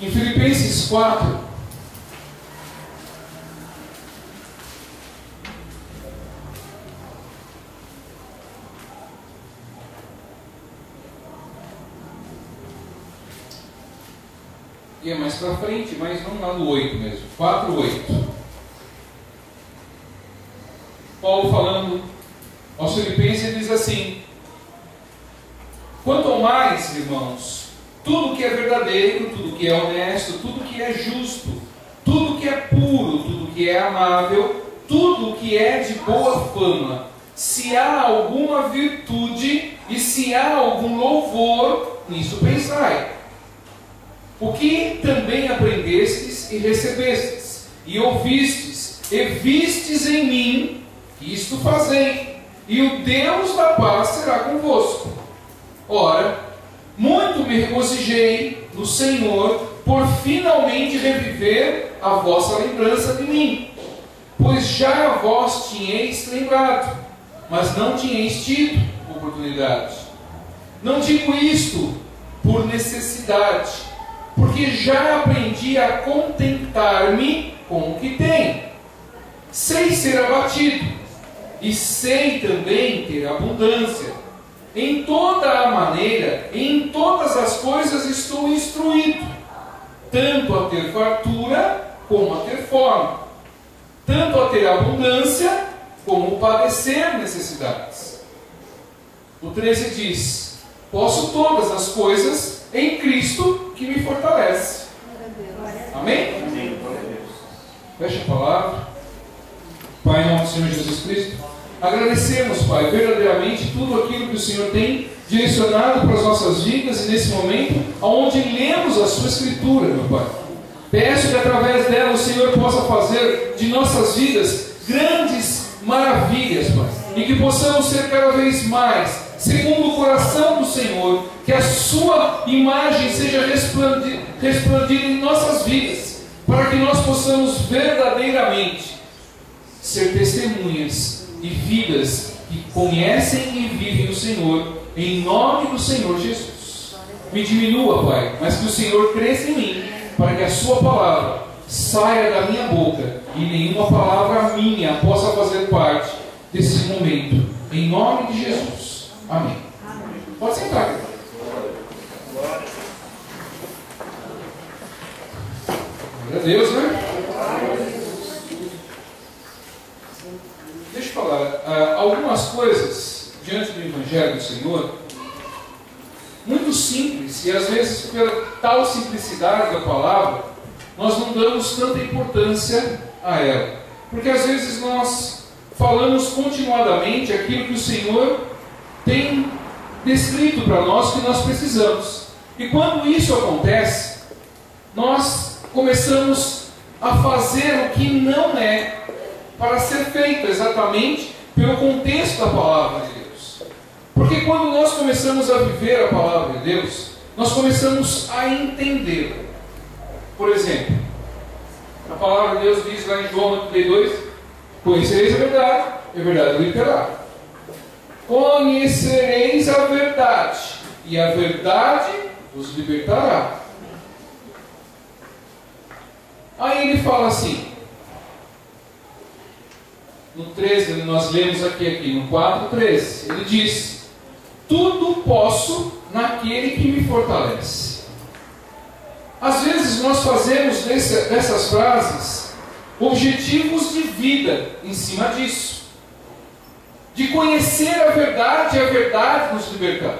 Em Filipenses 4, e é mais para frente, mas não lá no 8 mesmo, 4:8. Paulo falando aos Filipenses diz assim: quanto ao mais, irmãos, tudo que é verdadeiro, tudo que é honesto, tudo que é justo, tudo que é puro, tudo que é amável, tudo que é de boa fama, se há alguma virtude e se há algum louvor, nisso pensai. O que também aprendestes e recebestes, e ouvistes, e vistes em mim, isto fazei, e o Deus da paz será convosco. Ora, muito me regozijei no Senhor por finalmente reviver a vossa lembrança de mim, pois já vós tinhais lembrado, mas não tinhais tido oportunidade. Não digo isto por necessidade, porque já aprendi a contentar-me com o que tenho. Sei ser abatido, e sei também ter abundância. Em toda a maneira, em todas as coisas estou instruído, tanto a ter fartura como a ter fome, tanto a ter abundância como padecer necessidades. O 13 diz: posso todas as coisas em Cristo que me fortalece. Amém? Fecha a palavra. Pai, em nome do Senhor Jesus Cristo, agradecemos, Pai, verdadeiramente tudo aquilo que o Senhor tem direcionado para as nossas vidas e nesse momento, onde lemos a Sua Escritura, meu Pai. Peço que através dela o Senhor possa fazer de nossas vidas grandes maravilhas, Pai, e que possamos ser cada vez mais, segundo o coração do Senhor, que a Sua imagem seja resplandecida em nossas vidas, para que nós possamos verdadeiramente ser testemunhas e vidas que conhecem e vivem o Senhor, em nome do Senhor Jesus. Me diminua, Pai, mas que o Senhor cresça em mim, para que a Sua palavra saia da minha boca e nenhuma palavra minha possa fazer parte desse momento, em nome de Jesus. Amém. Pode sentar, querido. Glória a Deus, né? Deixa eu falar, algumas coisas diante do Evangelho do Senhor, muito simples, e às vezes pela tal simplicidade da palavra, nós não damos tanta importância a ela. Porque às vezes nós falamos continuadamente aquilo que o Senhor tem descrito para nós que nós precisamos. E quando isso acontece, nós começamos a fazer o que não é para ser feito exatamente pelo contexto da palavra de Deus. Porque quando nós começamos a viver a palavra de Deus, nós começamos a entendê-la. Por exemplo, a palavra de Deus diz lá em João 32: conhecereis a verdade, e a verdade vos libertará. Conhecereis a verdade, e a verdade vos libertará. Aí ele fala assim, no 13, nós lemos aqui no 4:13, ele diz: tudo posso naquele que me fortalece. Às vezes nós fazemos dessas frases objetivos de vida em cima disso, de conhecer a verdade e a verdade nos libertar.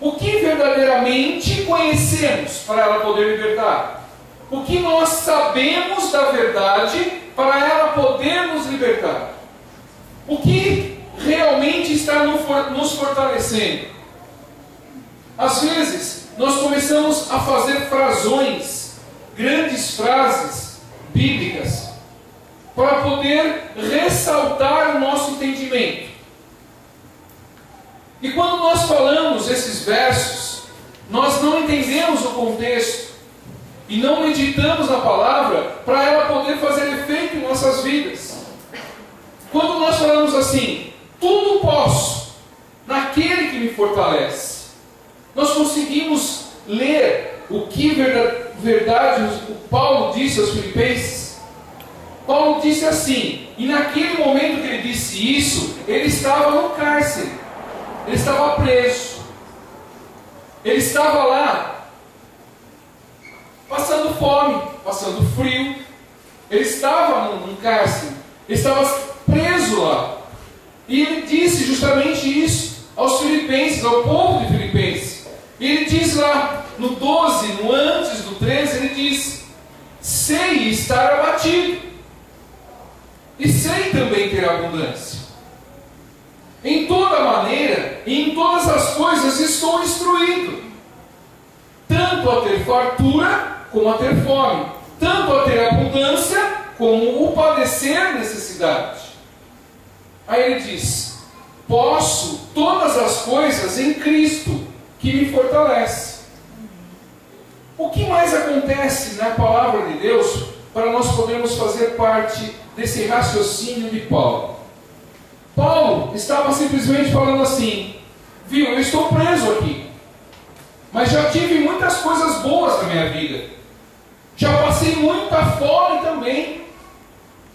O que verdadeiramente conhecemos para ela poder libertar? O que nós sabemos da verdade para ela poder nos libertar? O que realmente está nos fortalecendo? Às vezes, nós começamos a fazer frasões, grandes frases bíblicas, para poder ressaltar o nosso entendimento. E quando nós falamos esses versos, nós não entendemos o contexto e não meditamos na palavra para ela poder fazer efeito em nossas vidas. Quando nós falamos assim, tudo posso naquele que me fortalece, nós conseguimos ler o que verdade o Paulo disse aos filipenses? Paulo disse assim, e naquele momento que ele disse isso, ele estava no cárcere, ele estava preso, ele estava lá, passando fome, passando frio, ele estava num cárcere, ele estava preso lá, e ele disse justamente isso aos filipenses, ao povo de Filipenses. E ele diz lá no 12, no antes do 13, ele diz: sei estar abatido, e sei também ter abundância. Em toda maneira e em todas as coisas estou instruído, tanto a ter fartura como a ter fome, tanto a ter abundância como o padecer necessidade. Aí ele diz: posso todas as coisas em Cristo, que me fortalece. O que mais acontece na palavra de Deus para nós podermos fazer parte desse raciocínio de Paulo? Paulo estava simplesmente falando assim: viu, eu estou preso aqui, mas já tive muitas coisas boas na minha vida, já passei muita fome também,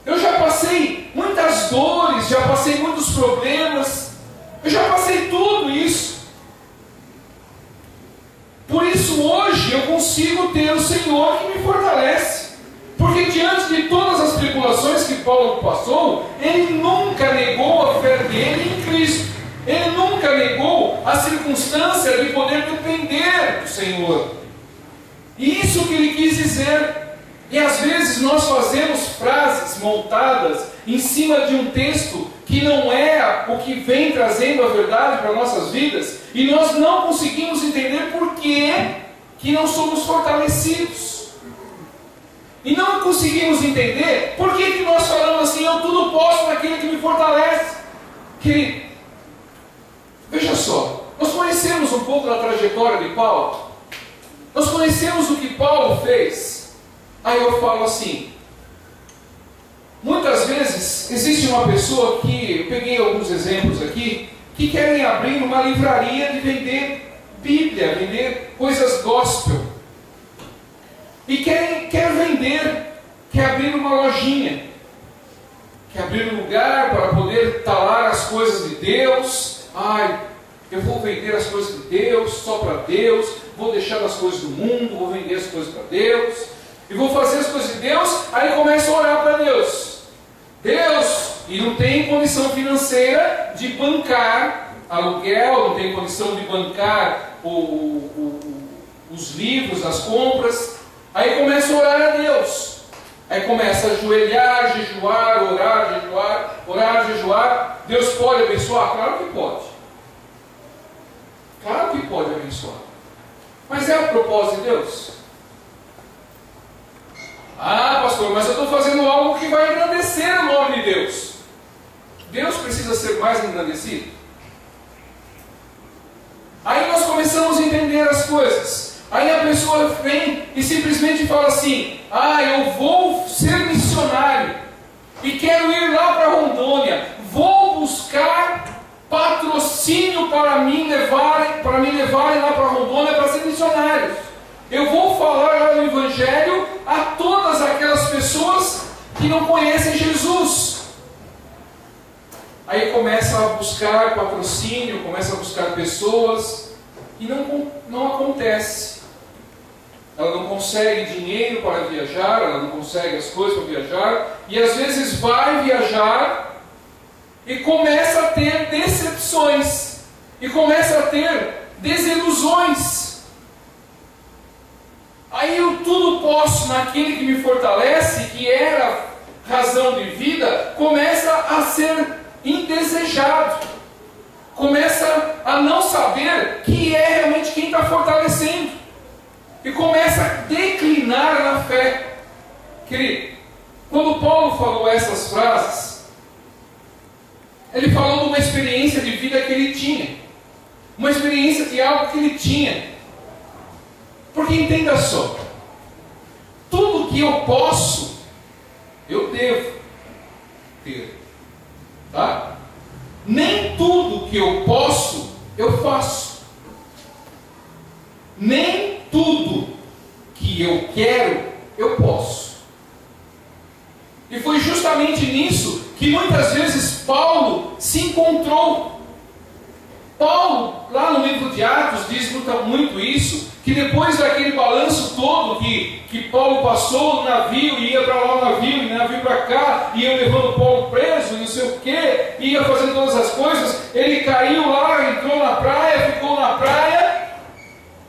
eu já passei muitas dores, já passei muitos problemas, eu já passei tudo isso. Por isso hoje eu consigo ter o Senhor que me fortalece. Porque diante de todas as tribulações que Paulo passou, ele nunca negou a fé dele em Cristo. Ele nunca negou a circunstância de poder depender do Senhor. E isso que ele quis dizer. E às vezes nós fazemos frases montadas em cima de um texto que não é o que vem trazendo a verdade para nossas vidas, e nós não conseguimos entender por que não somos fortalecidos. E não conseguimos entender por que nós falamos assim: eu tudo posso naquele que me fortalece. Querido, veja só, nós conhecemos um pouco da trajetória de Paulo, nós conhecemos o que Paulo fez. Aí eu falo assim, muitas vezes existe uma pessoa que, eu peguei alguns exemplos aqui, que querem abrir uma livraria de vender Bíblia, vender coisas gospel, e quer vender, quer abrir uma lojinha, quer abrir um lugar para poder talar as coisas de Deus. Ai, eu vou vender as coisas de Deus, só para Deus, vou deixar as coisas do mundo, vou vender as coisas para Deus, e vou fazer as coisas de Deus. Aí começa a orar para Deus, e não tem condição financeira de bancar aluguel, não tem condição de bancar os livros, as compras. Aí começa a orar a Deus, aí começa a ajoelhar, jejuar, orar, jejuar, orar, jejuar. Deus pode abençoar? Claro que pode. Claro que pode abençoar. Mas é o propósito de Deus? Ah, pastor, mas eu estou fazendo algo que vai engrandecer o nome de Deus. Deus precisa ser mais engrandecido? Aí nós começamos a entender as coisas. Aí a pessoa vem e simplesmente fala assim: ah, eu vou ser missionário e quero ir lá para Rondônia, vou buscar patrocínio para me levarem lá para Rondônia para ser missionário. Eu vou falar lá no Evangelho a todas aquelas pessoas que não conhecem Jesus. Aí começa a buscar patrocínio, começa a buscar pessoas, e não acontece. Ela não consegue dinheiro para viajar, ela não consegue as coisas para viajar, e às vezes vai viajar e começa a ter decepções, e começa a ter desilusões. Aí eu tudo posso naquele que me fortalece, que era razão de vida, começa a ser indesejado, começa a não saber que é realmente quem está fortalecendo, e começa a declinar na fé. Querido, quando Paulo falou essas frases, ele falou de uma experiência de vida que ele tinha, uma experiência de algo que ele tinha. Porque entenda só, tudo que eu posso, eu devo ter, tá? Nem tudo que eu posso, eu faço. Nem tudo que eu quero, eu posso. E foi justamente nisso que muitas vezes Paulo se encontrou. Paulo, lá no livro de Atos, diz muito isso, que depois daquele balanço todo que Paulo passou no navio, ia para lá o navio, e navio para cá, ia levando Paulo preso, não sei o que, ia fazendo todas as coisas, ele caiu lá, entrou na praia, ficou na praia,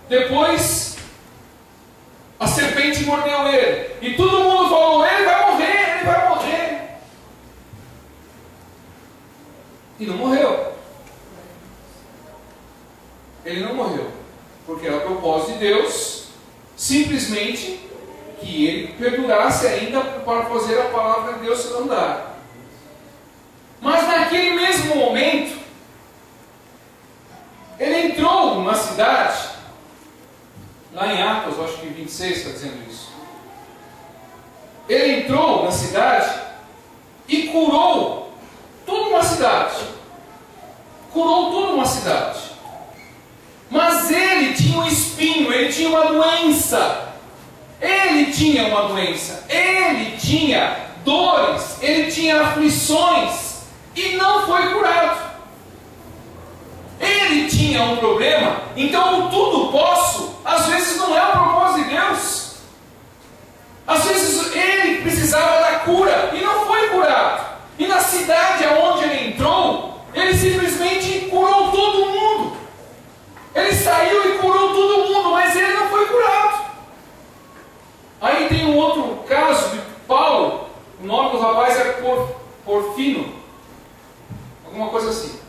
depois a serpente mordeu ele, e todo mundo falou, ele vai morrer, ele vai morrer. E não morreu. Ele não morreu, porque era o propósito de Deus, simplesmente que ele perdurasse ainda para fazer a palavra de Deus se andar. Mas naquele mesmo momento, ele entrou numa cidade, lá em Atos, acho que 26 está dizendo isso. Ele entrou na cidade e curou toda uma cidade. Curou toda uma cidade. Mas ele tinha um espinho, ele tinha uma doença. Ele tinha uma doença, ele tinha dores, ele tinha aflições e não foi curado. Ele tinha um problema, então o tudo posso, às vezes não é o propósito de Deus. Às vezes ele precisava da cura e não foi curado. E na cidade aonde ele entrou, ele simplesmente curou todo mundo. Ele saiu e curou todo mundo, mas ele não foi curado. Aí tem um outro caso de Paulo, o nome do rapaz é Porfino, alguma coisa assim.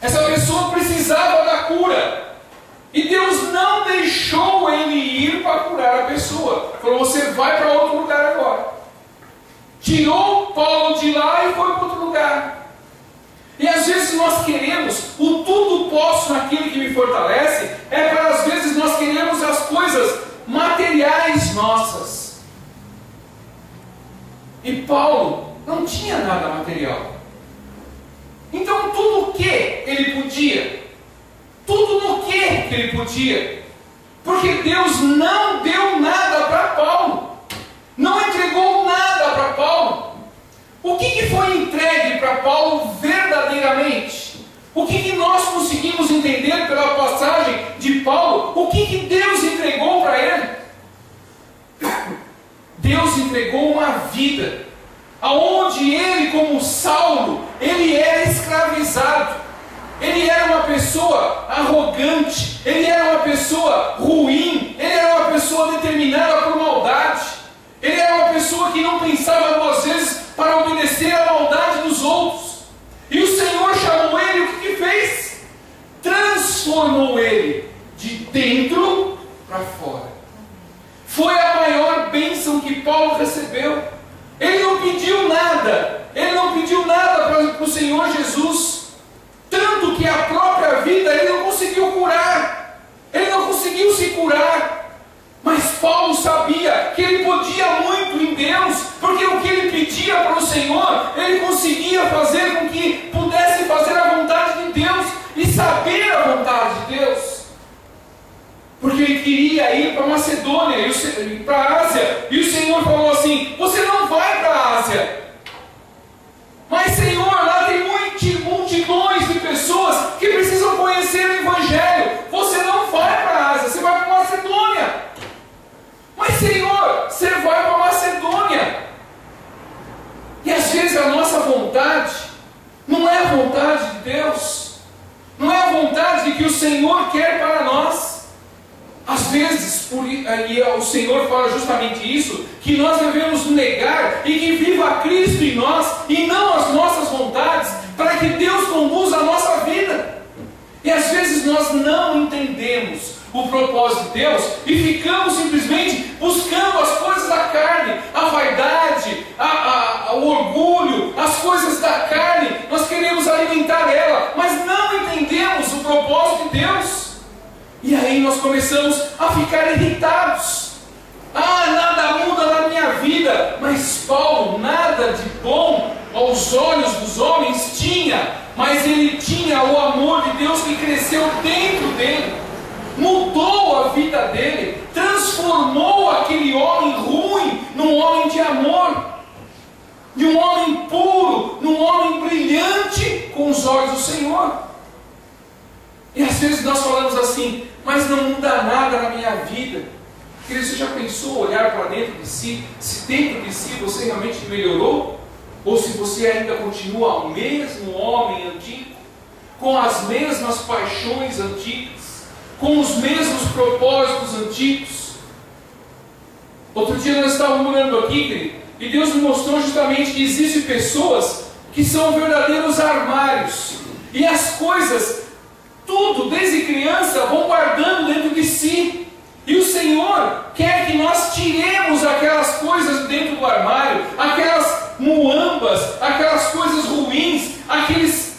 Essa pessoa precisava da cura, e Deus não deixou ele ir para curar a pessoa. Falou, você vai para outro lugar agora. Tirou Paulo de lá e foi para outro lugar. E às vezes nós queremos o tudo posso naquele que me fortalece, é para às vezes nós queremos as coisas materiais nossas. E Paulo não tinha nada material. Então tudo o que ele podia, tudo no que ele podia, porque Deus não deu nada para Paulo, não entregou nada para Paulo. O que foi entregue para Paulo verdadeiramente? O que nós conseguimos entender pela passagem de Paulo? O que Deus entregou para ele? Deus entregou uma vida, aonde ele, como Saulo, ele era escravizado. Ele era uma pessoa arrogante, ele era uma pessoa ruim, ele era uma pessoa determinada por maldade. Ele era uma pessoa que não pensava duas vezes para obedecer à maldade dos outros. E o Senhor chamou ele, e o que fez? Transformou ele de dentro para fora. Foi a maior bênção que Paulo recebeu. Ele não pediu nada, ele não pediu nada para o Senhor Jesus, tanto que a própria vida ele não conseguiu curar, ele não conseguiu se curar. Mas Paulo sabia que ele podia muito em Deus, porque o que ele pedia para o Senhor, ele conseguia fazer com que pudesse fazer a vontade de Deus e saber a vontade de Deus. Porque ele queria ir para Macedônia, para a Ásia, e o Senhor falou assim, você não vai para a Ásia. Mas Senhor, lá tem multidões de pessoas que precisam conhecer o Evangelho. Você não vai para a Ásia, você vai para Macedônia. Mas Senhor, você vai para Macedônia. E às vezes a nossa vontade não é a vontade de Deus, não é a vontade que o Senhor quer para nós. Às vezes, e o Senhor fala justamente isso, que nós devemos negar e que viva Cristo em nós e não as nossas vontades, para que Deus conduza a nossa vida. E às vezes nós não entendemos o propósito de Deus e ficamos simplesmente buscando as coisas da carne, a vaidade, o orgulho, as coisas da carne. Nós queremos alimentar ela, mas não entendemos o propósito de Deus. E aí nós começamos a ficar irritados. Nada muda na minha vida. Mas Paulo, nada de bom aos olhos dos homens tinha, mas ele tinha o amor de Deus que cresceu dentro dele. mudou a vida dele, transformou aquele homem ruim num homem de amor, de um homem puro, num homem brilhante com os olhos do Senhor. E às vezes nós falamos assim: mas não muda nada na minha vida. Querido, você já pensou olhar para dentro de si, se dentro de si você realmente melhorou? Ou se você ainda continua o mesmo homem antigo, com as mesmas paixões antigas, com os mesmos propósitos antigos? Outro dia nós estávamos morando aqui, querido, e Deus me mostrou justamente que existem pessoas que são verdadeiros armários, e as coisas, tudo, desde criança, vão guardando dentro de si. E o Senhor quer que nós tiremos aquelas coisas dentro do armário, aquelas muambas, aquelas coisas ruins, aqueles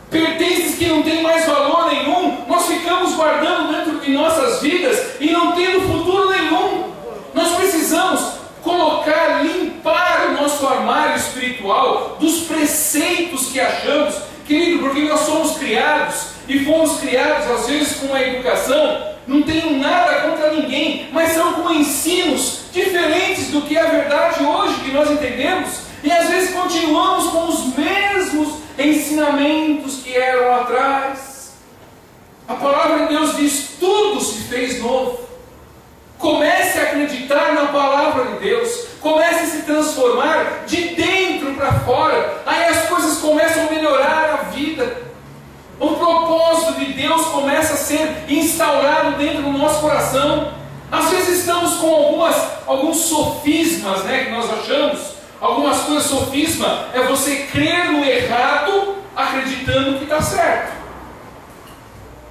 pertences que não têm mais valor nenhum. Nós ficamos guardando dentro de nossas vidas e não tendo futuro nenhum. Nós precisamos colocar, limpar o nosso armário espiritual dos preceitos que achamos, querido, porque nós somos criados e fomos criados às vezes com uma educação. Não tenho nada contra ninguém, mas são com ensinos diferentes do que é a verdade hoje que nós entendemos, e às vezes continuamos com os mesmos ensinamentos que eram lá atrás. A palavra de Deus diz: tudo se fez novo. Comece a acreditar na palavra de Deus, comece a se transformar de dentro para fora, aí as coisas começam a melhorar a vida. O propósito de Deus começa a ser instaurado dentro do nosso coração. Às vezes estamos com alguns sofismas, que nós achamos. Algumas coisas, sofisma é você crer no errado acreditando que está certo.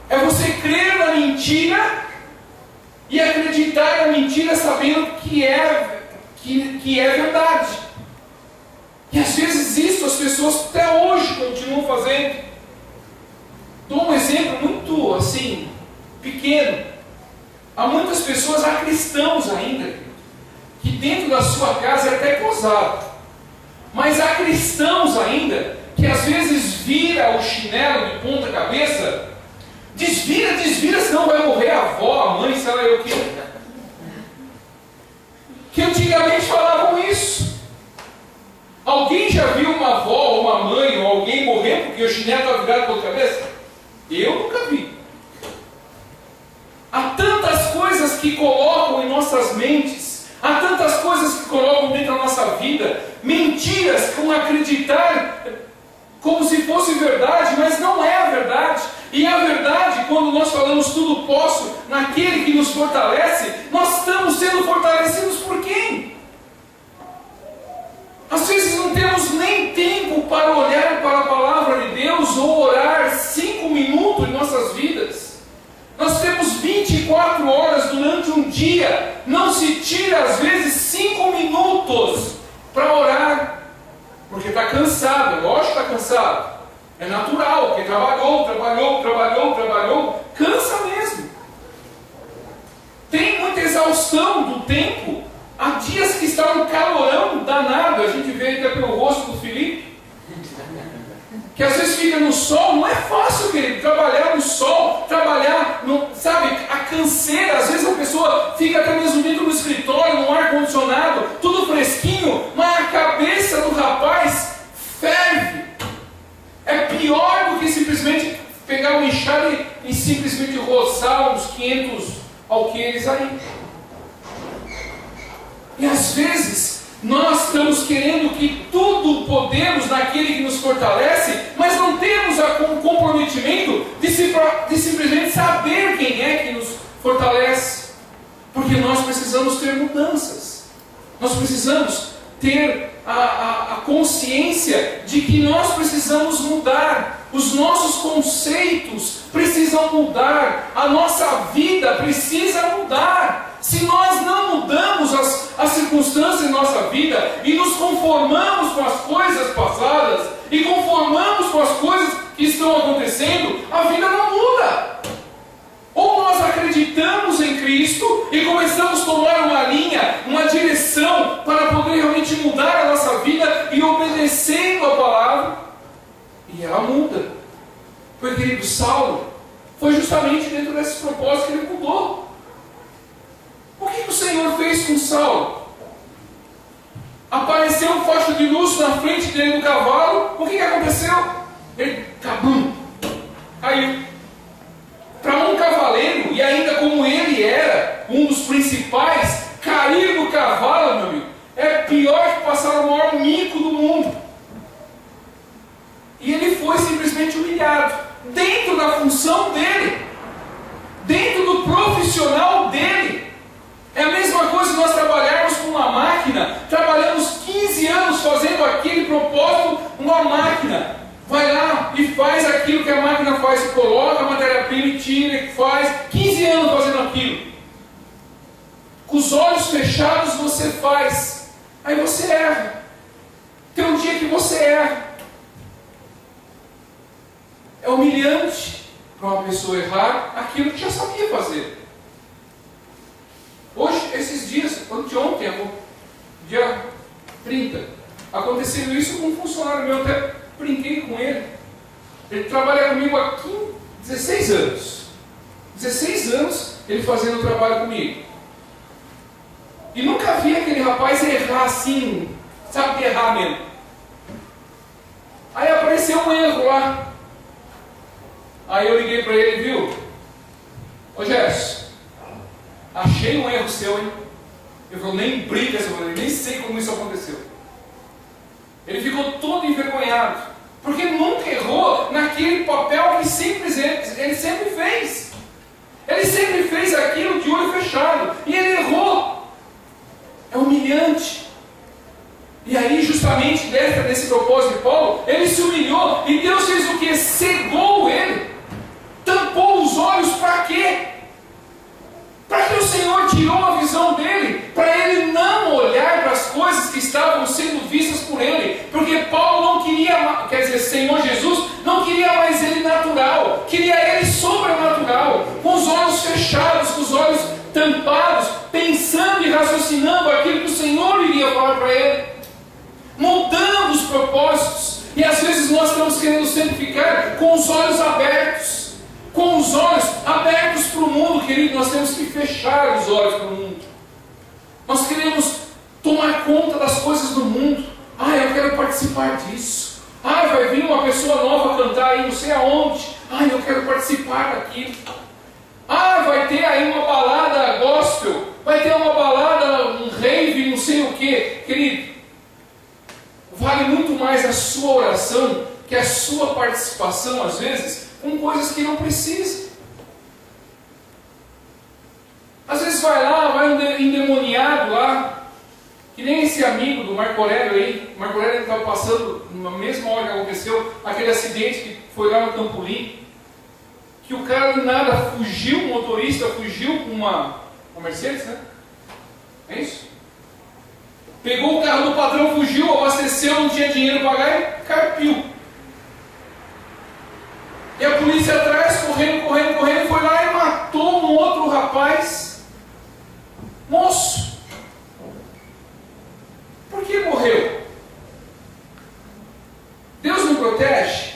É você crer na mentira e acreditar na mentira sabendo que é verdade. E às vezes isso as pessoas até hoje continuam fazendo. Dou um exemplo muito assim, pequeno. Há muitas pessoas, há cristãos ainda, que dentro da sua casa é até gozado. Mas há cristãos ainda, que às vezes vira o chinelo de ponta cabeça, desvira, senão vai morrer a avó, a mãe, sei lá eu o quê. Que antigamente falavam isso. Alguém já viu uma avó, ou uma mãe, ou alguém morrer porque o chinelo está virado de ponta cabeça? Eu nunca vi. Há tantas coisas que colocam em nossas mentes, há tantas coisas que colocam dentro da nossa vida, mentiras com acreditar como se fosse verdade, mas não é a verdade. E a verdade, quando nós falamos tudo posso naquele que nos fortalece, nós estamos sendo fortalecidos por quem? Às vezes não temos nem tempo para olhar para a palavra de Deus ou orar 5 minutos em nossas vidas. Nós temos 24 horas durante um dia. Não se tira às vezes 5 minutos para orar. Porque está cansado, é lógico que está cansado. É natural, porque trabalhou. Cansa mesmo. Tem muita exaustão do tempo. Há dias que está um calorão danado, a gente vê até pelo rosto do Felipe, que às vezes fica no sol. Não é fácil, querido, trabalhar no sol, sabe, a canseira. Às vezes a pessoa fica até mesmo dentro do escritório, no ar-condicionado, tudo fresquinho, mas a cabeça do rapaz ferve. É pior do que simplesmente pegar um enxágue e simplesmente roçar uns 500 alqueires aí. E às vezes nós estamos querendo que tudo podemos naquele que nos fortalece, mas não temos o comprometimento de simplesmente saber quem é que nos fortalece. Porque nós precisamos ter mudanças. Nós precisamos ter a consciência de que nós precisamos mudar. Os nossos conceitos precisam mudar. A nossa vida precisa mudar. Se nós não mudamos as circunstâncias em nossa vida e nos conformamos com as coisas passadas e conformamos com as coisas que estão acontecendo, a vida não muda. Ou nós acreditamos em Cristo e começamos a tomar uma linha, uma direção para poder realmente mudar a nossa vida e obedecendo a palavra, e ela muda. Porque, querido, Saulo Foi justamente dentro desse propósito que ele mudou. O que o Senhor fez com Saulo? Apareceu um facho de luz na frente dele do cavalo. O que aconteceu? Ele, cabum, caiu. Para um cavaleiro, e ainda como ele era um dos principais, cair do cavalo, meu amigo, é pior que passar o maior mico do mundo. E ele foi simplesmente humilhado, dentro da função dele, dentro do profissional dele. É a mesma coisa nós trabalharmos com uma máquina, trabalhamos 15 anos fazendo aquele propósito, uma máquina vai lá e faz aquilo que a máquina faz, coloca a matéria-prima e tira, faz 15 anos fazendo aquilo. Com os olhos fechados você faz, aí você erra. Tem um dia que você erra. É humilhante para uma pessoa errar aquilo que já sabia fazer. Hoje, esses dias, ontem, dia 30, aconteceu isso com um funcionário meu, até brinquei com ele. Ele trabalha comigo há 16 anos. 16 anos ele fazendo o trabalho comigo. E nunca vi aquele rapaz errar assim, sabe de errar mesmo. Aí apareceu um erro lá. Aí eu liguei para ele, viu? Ô Gerson, achei um erro seu, hein? Ele falou, nem brinca, nem sei como isso aconteceu. Ele ficou todo envergonhado, porque nunca errou naquele papel que ele sempre fez. Ele sempre fez aquilo de olho fechado, e ele errou. É humilhante. E aí, justamente desse propósito de Paulo, ele se humilhou, e Deus fez o que? Cegou ele. Tampou os olhos para quê? Para que o Senhor tirou a visão dele, para ele não olhar para as coisas que estavam sendo vistas por ele, porque Paulo não queria, quer dizer, Senhor Jesus não queria mais ele natural, queria ele sobrenatural, com os olhos fechados, com os olhos tampados, pensando e raciocinando aquilo que o Senhor iria falar para ele, moldando os propósitos. E às vezes nós estamos querendo sempre ficar com os olhos abertos. Com os olhos abertos para o mundo, querido, nós temos que fechar os olhos para o mundo. Nós queremos tomar conta das coisas do mundo. Ah, eu quero participar disso. Ah, vai vir uma pessoa nova cantar aí não sei aonde. Ah, eu quero participar daquilo. Ah, vai ter aí uma balada gospel. Vai ter uma balada, um rave, não sei o que. Querido, vale muito mais a sua oração que a sua participação, às vezes, com coisas que não precisa. Às vezes vai um endemoniado lá, que nem esse amigo do Marco Aurélio aí. O Marco Aurélio estava passando, na mesma hora que aconteceu, aquele acidente que foi lá no Campolim, que o cara do nada fugiu, o motorista fugiu com uma Mercedes, né? É isso? Pegou o carro do patrão, fugiu, abasteceu, não tinha dinheiro para pagar e carpiu. E a polícia atrás, correndo, foi lá e matou um outro rapaz, moço. Por que morreu? Deus não protege?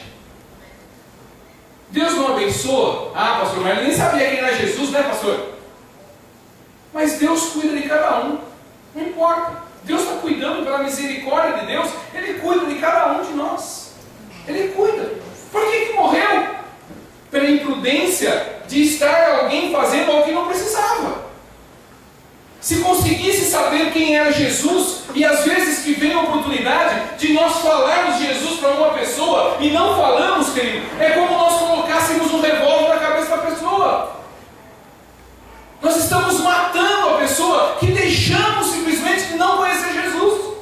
Deus não abençoa? Ah, pastor, mas ele nem sabia quem era Jesus, né, pastor? Mas Deus cuida de cada um, não importa. Deus está cuidando pela misericórdia de Deus, Ele cuida de cada um de nós. Ele cuida. Por que morreu? Pela imprudência de estar alguém fazendo algo que não precisava. Se conseguisse saber quem era Jesus, e às vezes que vem a oportunidade de nós falarmos de Jesus para uma pessoa e não falamos, querido, é como nós colocássemos um revólver na cabeça da pessoa. Nós estamos matando a pessoa que deixamos simplesmente de não conhecer Jesus.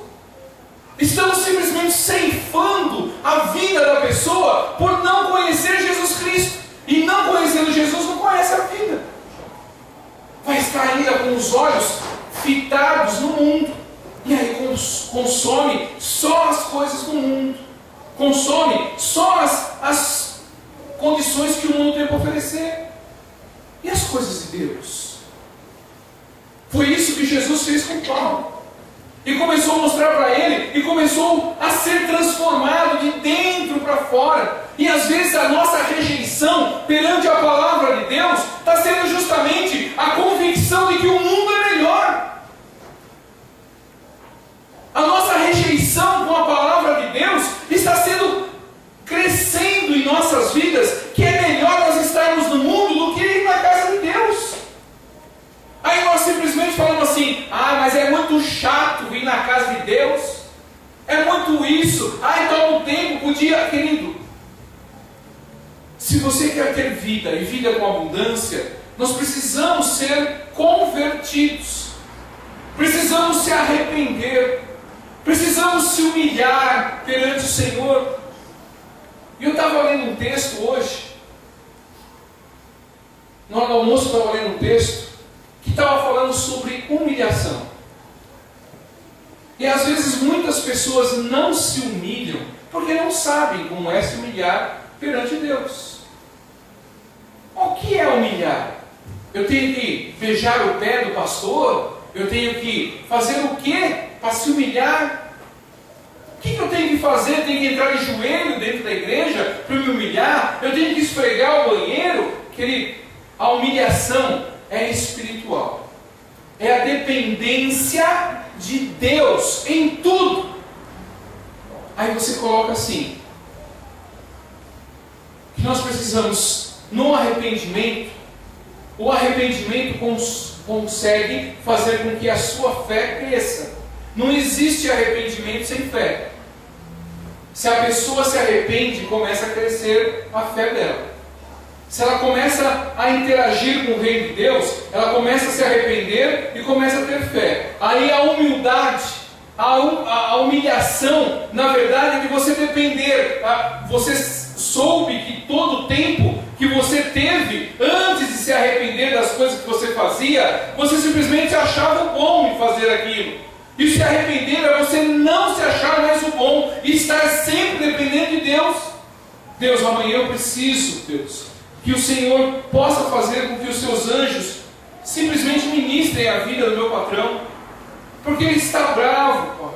Estamos simplesmente ceifando a vida da pessoa por não conhecer Jesus Cristo. E não conhecendo Jesus, não conhece a vida. Vai estar ainda com os olhos fitados no mundo. E aí consome só as coisas do mundo. Consome só as condições que o mundo tem para oferecer. E as coisas de Deus? Foi isso que Jesus fez com Paulo. E começou a mostrar para ele, e começou a ser transformado de dentro para fora. E às vezes a nossa rejeição perante a palavra vidas que é melhor nós estarmos no mundo do que ir na casa de Deus. Aí nós simplesmente falamos assim: ah, mas é muito chato vir na casa de Deus, é muito isso, então o tempo podia, querido. Se você quer ter vida e vida com abundância, nós precisamos ser convertidos, precisamos se arrepender, precisamos se humilhar perante o Senhor. E eu estava lendo um texto hoje, na hora do almoço eu estava lendo um texto que estava falando sobre humilhação. E às vezes muitas pessoas não se humilham porque não sabem como é se humilhar perante Deus. O que é humilhar? Eu tenho que beijar o pé do pastor? Eu tenho que fazer o quê para se humilhar? O que eu tenho que fazer? Eu tenho que entrar de joelho dentro da igreja para me humilhar? Eu tenho que esfregar o banheiro? Querido, a humilhação é espiritual. É a dependência de Deus em tudo. Aí você coloca assim, que nós precisamos, no arrependimento, o arrependimento consegue fazer com que a sua fé cresça. Não existe arrependimento sem fé. Se a pessoa se arrepende, começa a crescer a fé dela. Se ela começa a interagir com o reino de Deus, ela começa a se arrepender e começa a ter fé. Aí a humildade, a humilhação, na verdade, é de você depender. Você soube que todo o tempo que você teve antes de se arrepender das coisas que você fazia, você simplesmente achava bom em fazer aquilo. E se arrepender é você não se achar mais o bom e estar sempre dependendo de Deus. Deus, amanhã eu preciso, Deus, que o Senhor possa fazer com que os seus anjos simplesmente ministrem a vida do meu patrão, porque ele está bravo,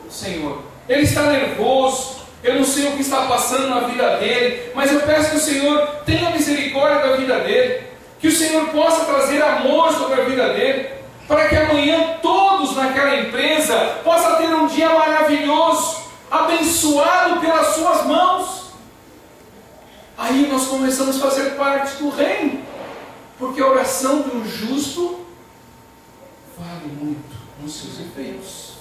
o Senhor, ele está nervoso, eu não sei o que está passando na vida dele, mas eu peço que o Senhor tenha misericórdia da vida dele, que o Senhor possa trazer amor sobre a vida dele, para que amanhã todos naquela empresa possam ter um dia maravilhoso, abençoado pelas suas mãos. Aí nós começamos a fazer parte do reino, porque a oração de um justo vale muito nos seus efeitos.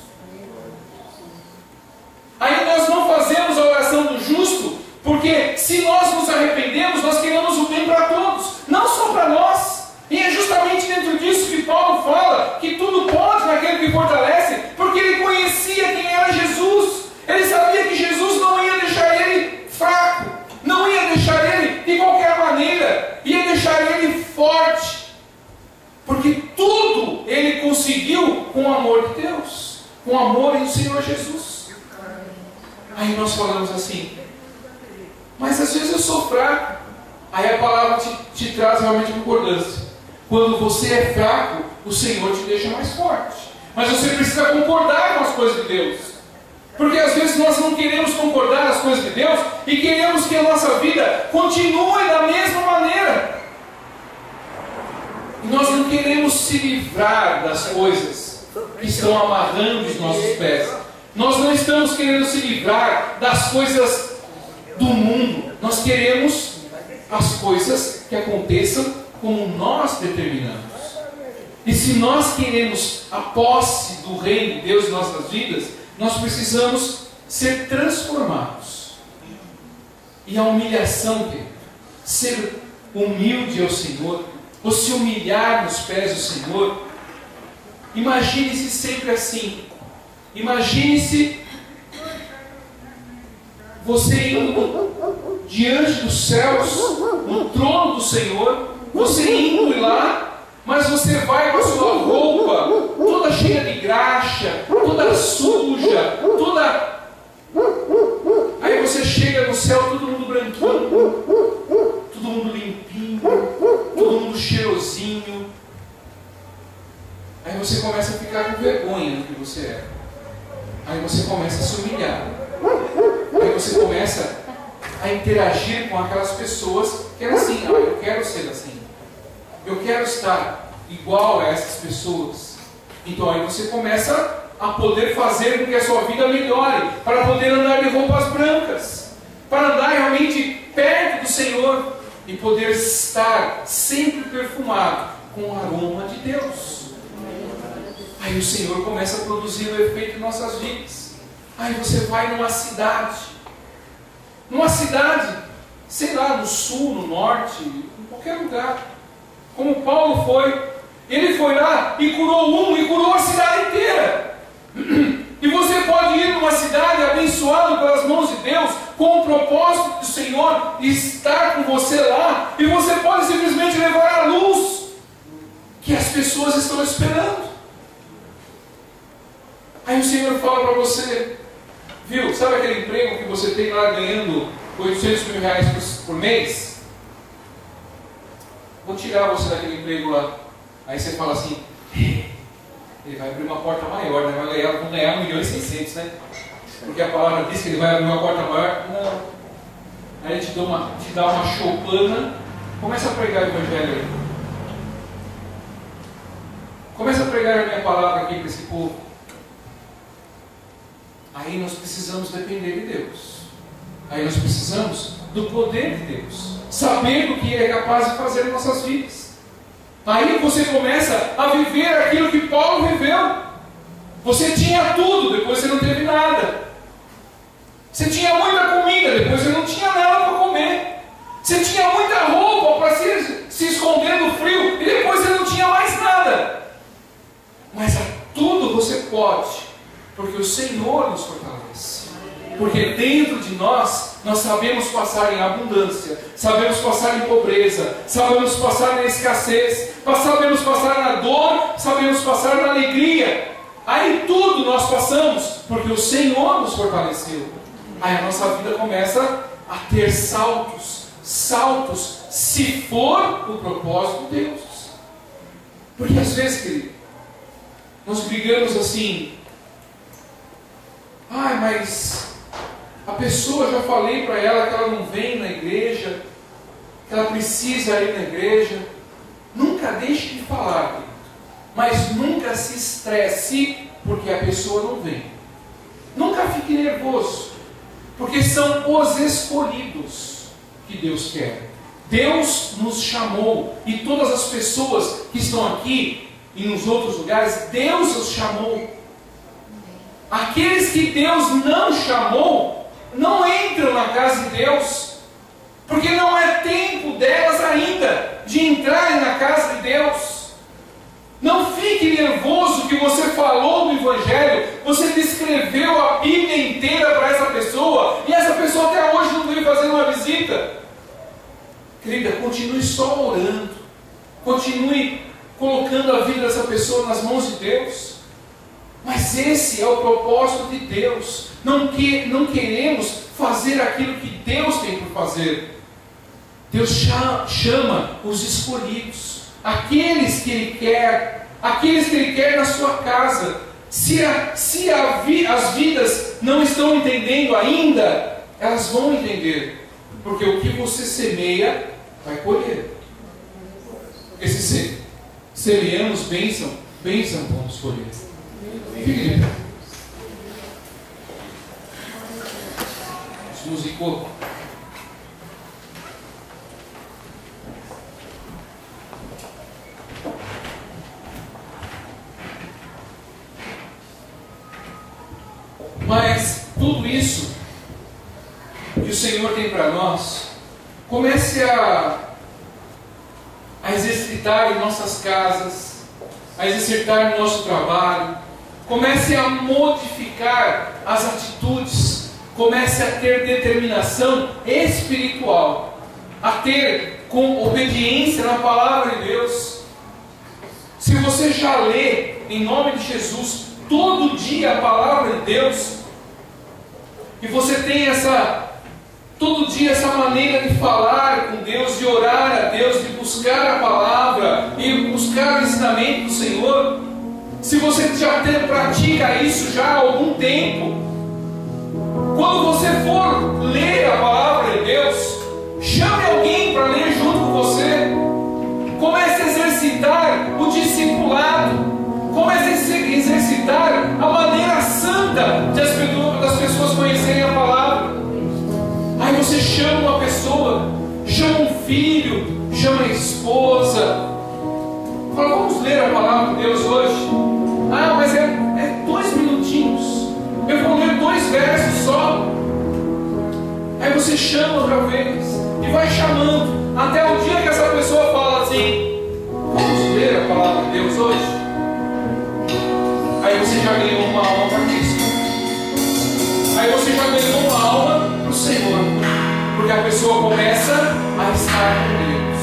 Aí nós não fazemos a oração do justo, porque se nós nos arrependemos, nós queremos o bem para todos, não só para nós. E é justamente dentro disso que Paulo fala que tudo pode naquele que fortalece, porque ele conhecia quem era Jesus. Ele sabia que Jesus não ia deixar ele fraco, não ia deixar ele de qualquer maneira, ia deixar ele forte, porque tudo ele conseguiu com o amor de Deus, com o amor do Senhor Jesus. Aí nós falamos assim, mas às vezes eu sou fraco. Aí a palavra te traz realmente concordância. Quando você é fraco, o Senhor te deixa mais forte. Mas você precisa concordar com as coisas de Deus. Porque às vezes nós não queremos concordar as coisas de Deus e queremos que a nossa vida continue da mesma maneira. E nós não queremos se livrar das coisas que estão amarrando os nossos pés. Nós não estamos querendo se livrar das coisas do mundo. Nós queremos as coisas que aconteçam como nós determinamos. E se nós queremos a posse do reino de Deus em nossas vidas, nós precisamos ser transformados. E a humilhação, ser humilde ao Senhor, ou se humilhar nos pés do Senhor, imagine-se sempre assim. Imagine-se você indo diante dos céus, no trono do Senhor, você indo lá, mas você vai com a sua roupa toda cheia de graxa, toda suja, toda... Aí você chega no céu, todo mundo branquinho, todo mundo limpinho, todo mundo cheirosinho. Aí você começa a ficar com vergonha do que você é. Aí você começa a se humilhar. Aí você começa a interagir com aquelas pessoas que eram assim, eu quero ser assim. Eu quero estar igual a essas pessoas. Então aí você começa a poder fazer com que a sua vida melhore, para poder andar de roupas brancas, para andar realmente perto do Senhor e poder estar sempre perfumado com o aroma de Deus. Aí o Senhor começa a produzir o efeito em nossas vidas. Aí você vai numa cidade, sei lá, no sul, no norte, em qualquer lugar, como Paulo foi. Ele foi lá e curou um, e curou a cidade inteira. E você pode ir numa cidade abençoada pelas mãos de Deus, com o propósito do Senhor estar com você lá, e você pode simplesmente levar a luz que as pessoas estão esperando. Aí o Senhor fala para você, viu, sabe aquele emprego que você tem lá ganhando 800 mil reais por mês? Vou tirar você daquele emprego lá. Aí você fala assim, ele vai abrir uma porta maior, né? Vão ganhar 1.600.000, né? Porque a palavra diz que ele vai abrir uma porta maior. Não. Aí ele te dá uma choupana. Começa a pregar o Evangelho aí. Começa a pregar a minha palavra aqui para esse povo. Aí nós precisamos depender de Deus. Aí nós precisamos do poder de Deus. Saber o que Ele é capaz de fazer em nossas vidas. Aí você começa a viver aquilo que Paulo viveu. Você tinha tudo, depois você não teve nada. Você tinha muita comida, depois você não tinha nada para comer. Você tinha muita roupa para se esconder do frio, e depois você não tinha mais nada. Mas a tudo você pode, porque o Senhor nos fortalece. Porque dentro de nós sabemos passar em abundância, sabemos passar em pobreza, sabemos passar na escassez, sabemos passar na dor, sabemos passar na alegria. Aí tudo nós passamos, porque o Senhor nos fortaleceu. Aí a nossa vida começa a ter saltos, se for o propósito de Deus. Porque às vezes, querido, nós brigamos assim, mas a pessoa, já falei para ela que ela não vem na igreja, que ela precisa ir na igreja. Nunca deixe de falar, querido, mas nunca se estresse porque a pessoa não vem. Nunca fique nervoso, porque são os escolhidos que Deus quer. Deus nos chamou, e todas as pessoas que estão aqui e nos outros lugares, Deus os chamou. Aqueles que Deus não chamou, não entram na casa de Deus, porque não é tempo delas ainda de entrarem na casa de Deus. Não fique nervoso que você falou no Evangelho, você descreveu a Bíblia inteira para essa pessoa, e essa pessoa até hoje não veio fazer uma visita. Querida, continue só orando, continue colocando a vida dessa pessoa nas mãos de Deus. Mas esse é o propósito de Deus. Não queremos fazer aquilo que Deus tem por fazer. Deus chama os escolhidos, aqueles que Ele quer na sua casa. Se as vidas não estão entendendo ainda, elas vão entender, porque o que você semeia, vai colher. Porque se semeamos bênção vamos colher. Fique. Musicou. Mas tudo isso que o Senhor tem para nós, comece a exercitar em nossas casas, a exercitar no nosso trabalho. Comece a modificar as atitudes, comece a ter determinação espiritual, a ter com obediência na palavra de Deus. Se você já lê em nome de Jesus todo dia a palavra de Deus, e você tem todo dia essa maneira de falar com Deus, de orar a Deus, de buscar a palavra e buscar o ensinamento do Senhor, se você já pratica isso já há algum tempo, quando você for ler a palavra de Deus, chame alguém para ler junto com você. Comece a exercitar o discipulado, comece a exercitar a maneira santa das pessoas conhecerem a palavra. Aí você chama uma pessoa filho, chama a esposa. Fala, vamos ler a palavra de Deus hoje? Ah, mas é 2 minutinhos. Eu vou ler 2 versos só. Aí você chama outra vez e vai chamando até o dia que essa pessoa fala assim: vamos ler a palavra de Deus hoje? Aí você já ganhou uma alma para Cristo. Aí você já ganhou uma alma para o Senhor. Porque a pessoa começa a estar com Deus,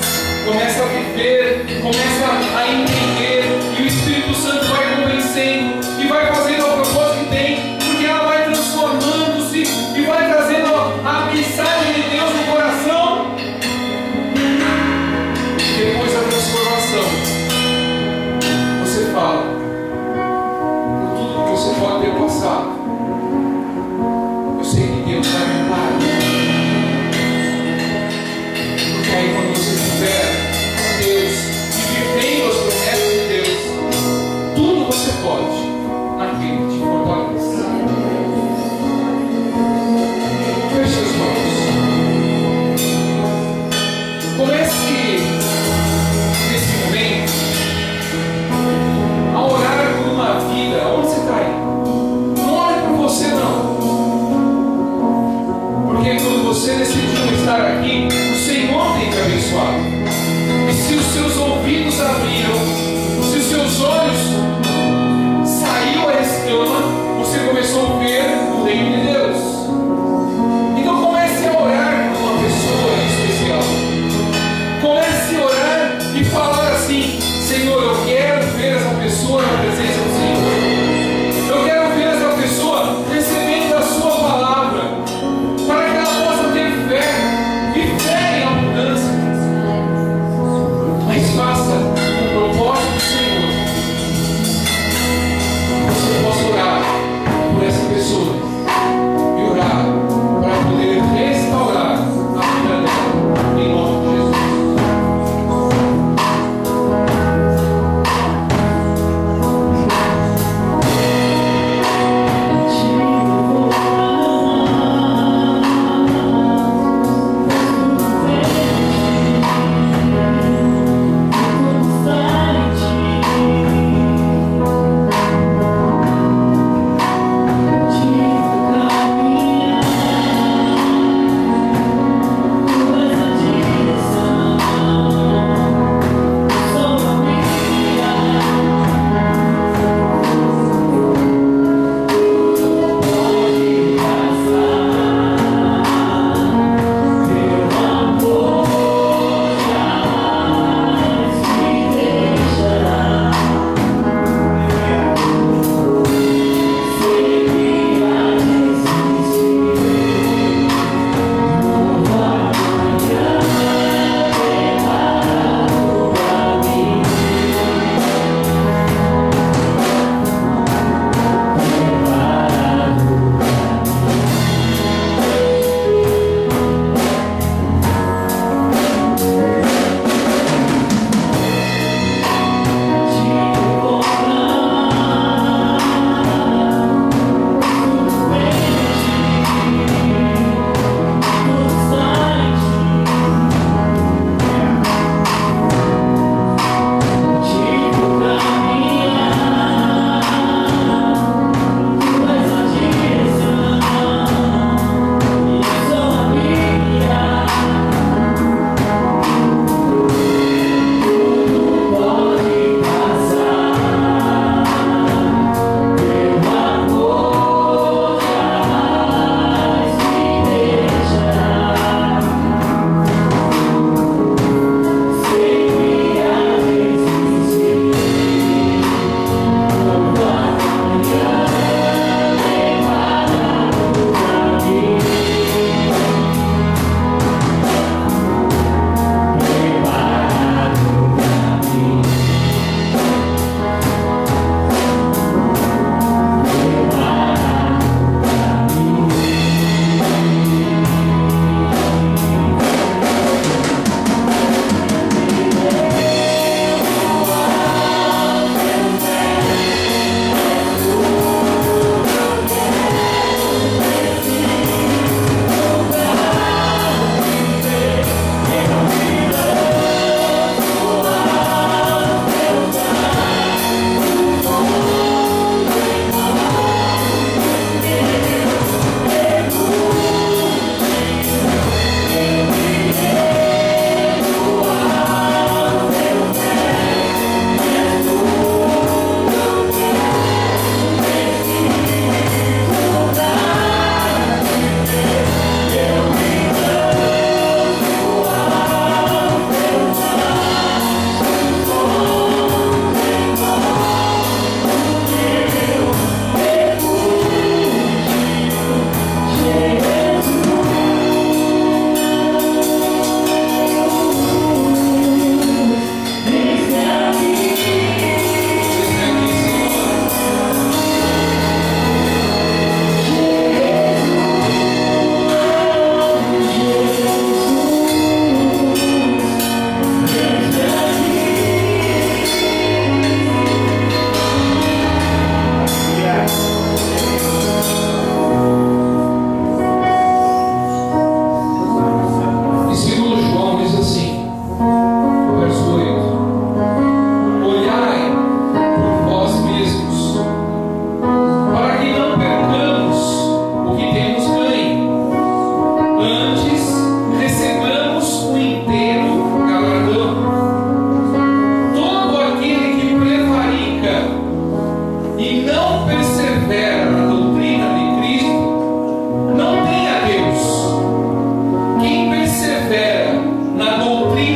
começa a viver, começa a entender, e o Espírito Santo vai convencendo e vai fazendo a proposta que tem, porque ela vai transformando-se e vai trazendo a mensagem de Deus no coração. E depois da transformação, você fala: por tudo que você pode ter passado, eu sei que Deus vai me dar. Porque aí quando você estiver com Deus e vivendo as promessas de Deus, tudo você pode.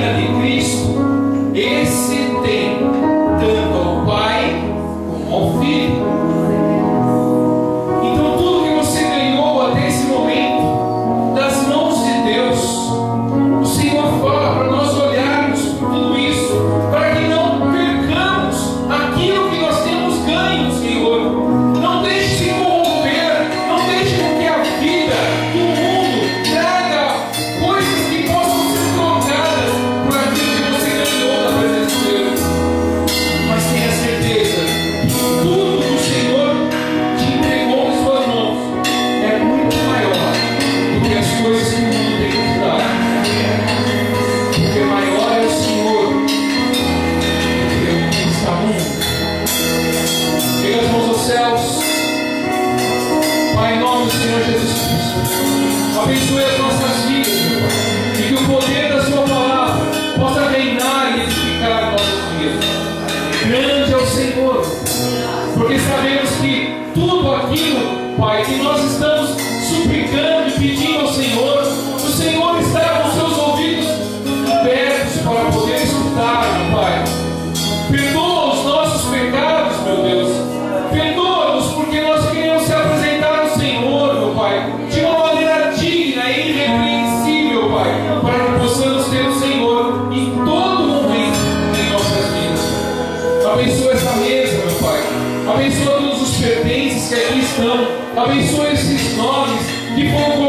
doutrina de Cristo, esse tem tanto ao Pai como ao Filho. Então tudo que você ganhou até esse momento das mãos de Deus, o Senhor fala para nós olharmos por tudo isso, para que não percamos aquilo que nós temos ganho, Senhor. Não deixe se corromper, não deixe com que a vida do mundo traga coisas que possam ser trocadas por aquilo que você ganhou da presença de Deus. Mas tenha certeza que tudo que o Senhor te entregou em suas mãos é muito maior do que as coisas que o mundo tem que te dar. Porque maior é o Senhor do que o que está no mundo. Pega as mãos aos céus. Pai, em nome do Senhor Jesus Cristo, abençoe as nossas vidas, meu Pai, e que o poder da Sua palavra possa reinar e edificar nossas vidas. Grande é o Senhor, porque sabemos que tudo aquilo, Pai, que nós estamos suplicando e pedindo ao Senhor, o Senhor está com seus ouvidos abertos para poder escutar, meu Pai. Perdoa os nossos pecados, meu Deus. Perdoa-nos porque nós queremos se apresentar ao Senhor, meu Pai, de uma maneira digna e irrepreensível, Pai, para que possamos ter o Senhor em todo momento em nossas vidas. Abençoa essa mesa, meu Pai. Abençoa todos os pertences que aqui estão. Abençoa esses nomes que foram